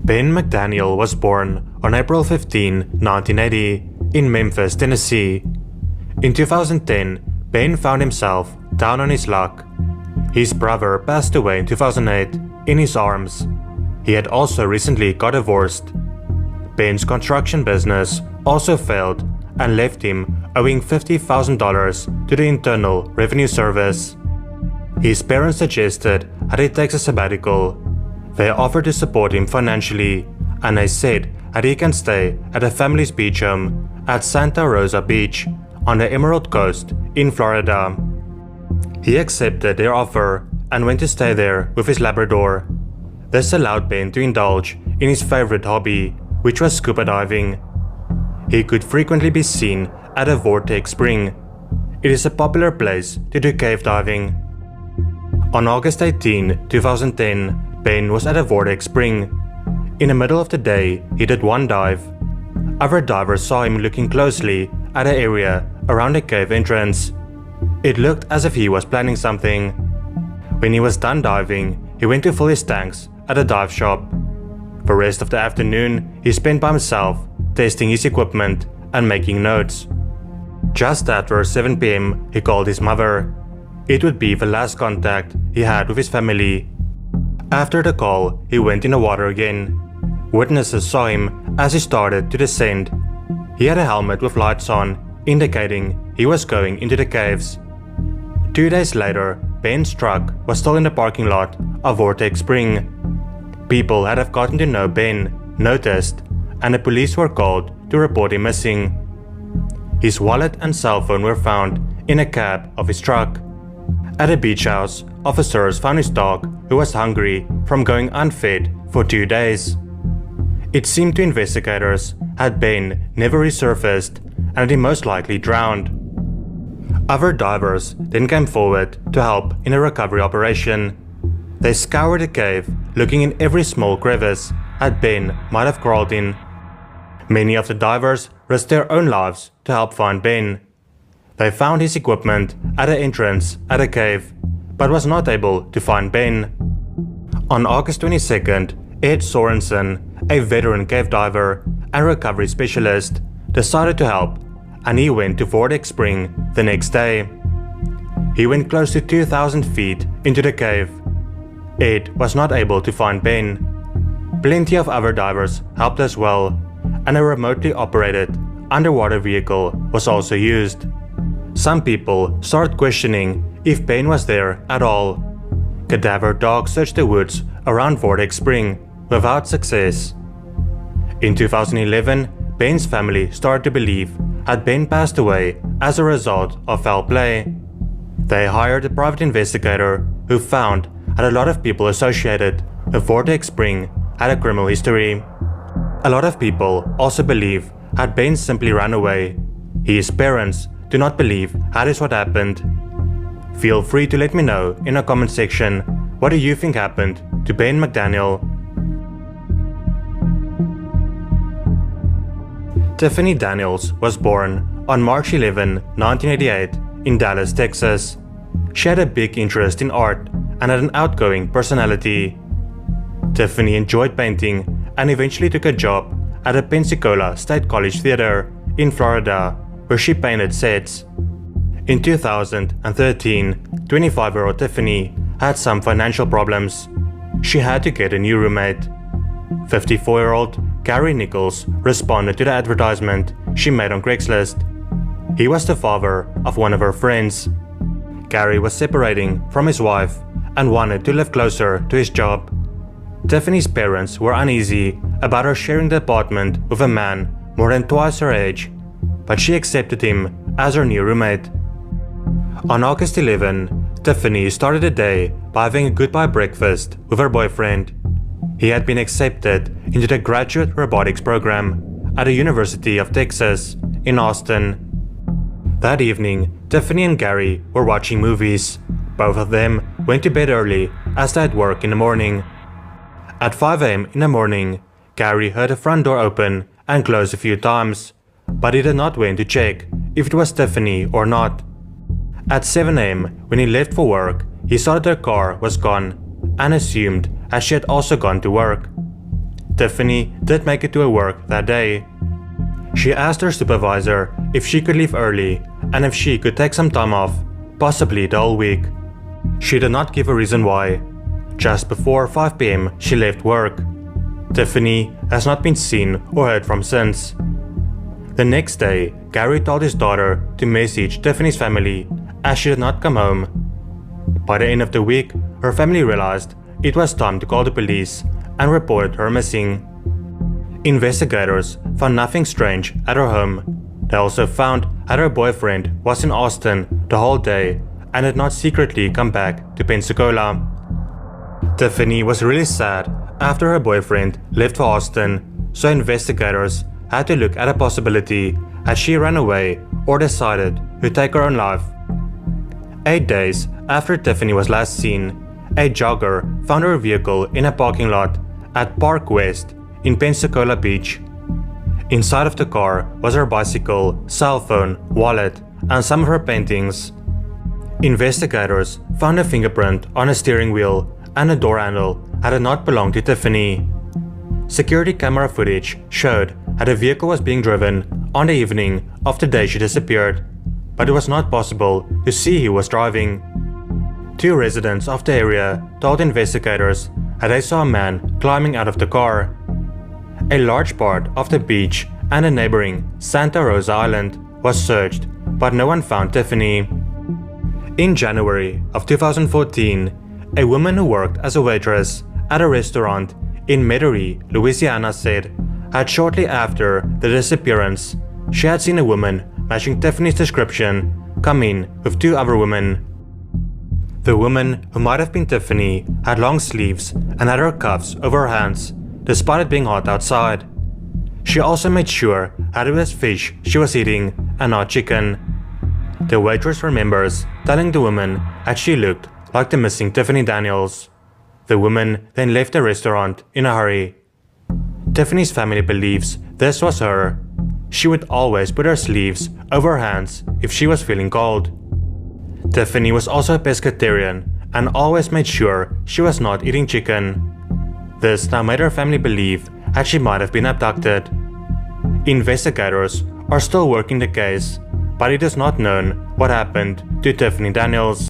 Ben McDaniel was born on April 15, 1980, in Memphis, Tennessee. In 2010, Ben found himself down on his luck. His brother passed away in 2008 in his arms. He had also recently got divorced. Ben's construction business also failed and left him owing $50,000 to the Internal Revenue Service. His parents suggested that he takes a sabbatical. They offered to support him financially, and they said that he can stay at the family's beach home at Santa Rosa Beach on the Emerald Coast in Florida. He accepted their offer and went to stay there with his Labrador. This allowed Ben to indulge in his favorite hobby, which was scuba diving. He could frequently be seen at a Vortex Spring. It is a popular place to do cave diving. On August 18, 2010, Ben was at a Vortex Spring. In the middle of the day, he did one dive. Other divers saw him looking closely at the area around the cave entrance. It looked as if he was planning something. When he was done diving, he went to fill his tanks at a dive shop. The rest of the afternoon, he spent by himself, testing his equipment and making notes. Just after 7 p.m., he called his mother. It would be the last contact he had with his family. After the call, he went in the water again. Witnesses saw him as he started to descend. He had a helmet with lights on, indicating he was going into the caves. 2 days later, Ben's truck was still in the parking lot of Vortex Spring. People that have gotten to know Ben noticed, and the police were called to report him missing. His wallet and cell phone were found in a cab of his truck. At a beach house, officers found his dog, who was hungry from going unfed for 2 days. It seemed to investigators that Ben never resurfaced and that he most likely drowned. Other divers then came forward to help in a recovery operation. They scoured the cave, looking in every small crevice that Ben might have crawled in. Many of the divers risked their own lives to help find Ben. They found his equipment at the entrance at the cave, but was not able to find Ben. On August 22nd, Ed Sorensen, a veteran cave diver and recovery specialist, decided to help, and he went to Vortex Spring the next day. He went close to 2,000 feet into the cave. Ed was not able to find Ben. Plenty of other divers helped as well, and a remotely operated underwater vehicle was also used. Some people started questioning if Ben was there at all. Cadaver dogs searched the woods around Vortex Spring without success. In 2011, Ben's family started to believe that Ben passed away as a result of foul play. They hired a private investigator who found that a lot of people associated with Vortex Spring had a criminal history. A lot of people also believe that Ben simply ran away. His parents do not believe that is what happened. Feel free to let me know in the comment section, what do you think happened to Ben McDaniel? Tiffany Daniels was born on March 11, 1988 in Dallas, Texas. She had a big interest in art and had an outgoing personality. Tiffany enjoyed painting and eventually took a job at the Pensacola State College Theater in Florida, where she painted sets. In 2013, 25-year-old Tiffany had some financial problems. She had to get a new roommate. 54-year-old Gary Nichols responded to the advertisement she made on Craigslist. He was the father of one of her friends. Gary was separating from his wife and wanted to live closer to his job. Tiffany's parents were uneasy about her sharing the apartment with a man more than twice her age, but she accepted him as her new roommate. On August 11, Tiffany started the day by having a goodbye breakfast with her boyfriend. He had been accepted into the graduate robotics program at the University of Texas in Austin. That evening, Tiffany and Gary were watching movies. Both of them went to bed early as they had work in the morning. At 5 a.m. in the morning, Gary heard the front door open and close a few times, but he did not went to check if it was Tiffany or not. At 7 a.m. when he left for work, he saw that her car was gone and assumed that she had also gone to work. Tiffany did make it to her work that day. She asked her supervisor if she could leave early and if she could take some time off, possibly the whole week. She did not give a reason why. Just before 5 p.m. she left work. Tiffany has not been seen or heard from since. The next day, Gary told his daughter to message Tiffany's family as she did not come home. By the end of the week, her family realized it was time to call the police and reported her missing. Investigators found nothing strange at her home. They also found that her boyfriend was in Austin the whole day and had not secretly come back to Pensacola. Tiffany was really sad after her boyfriend left for Austin, so investigators had to look at a possibility that she ran away or decided to take her own life. 8 days after Tiffany was last seen, a jogger found her vehicle in a parking lot at Park West in Pensacola Beach. Inside of the car was her bicycle, cell phone, wallet, and some of her paintings. Investigators found a fingerprint on a steering wheel and a door handle that had not belonged to Tiffany. Security camera footage showed that the vehicle was being driven on the evening of the day she disappeared, but it was not possible to see who was driving. 2 residents of the area told investigators that they saw a man climbing out of the car. A large part of the beach and the neighboring Santa Rosa Island was searched, but no one found Tiffany. In January of 2014, a woman who worked as a waitress at a restaurant in Metairie, Louisiana said that shortly after the disappearance, she had seen a woman matching Tiffany's description come in with 2 other women. The woman, who might have been Tiffany, had long sleeves and had her cuffs over her hands, despite it being hot outside. She also made sure that it was fish she was eating and not chicken. The waitress remembers telling the woman that she looked like the missing Tiffany Daniels. The woman then left the restaurant in a hurry. Tiffany's family believes this was her. She would always put her sleeves over her hands if she was feeling cold. Tiffany was also a pescatarian and always made sure she was not eating chicken. This now made her family believe that she might have been abducted. Investigators are still working the case, but it is not known what happened to Tiffany Daniels.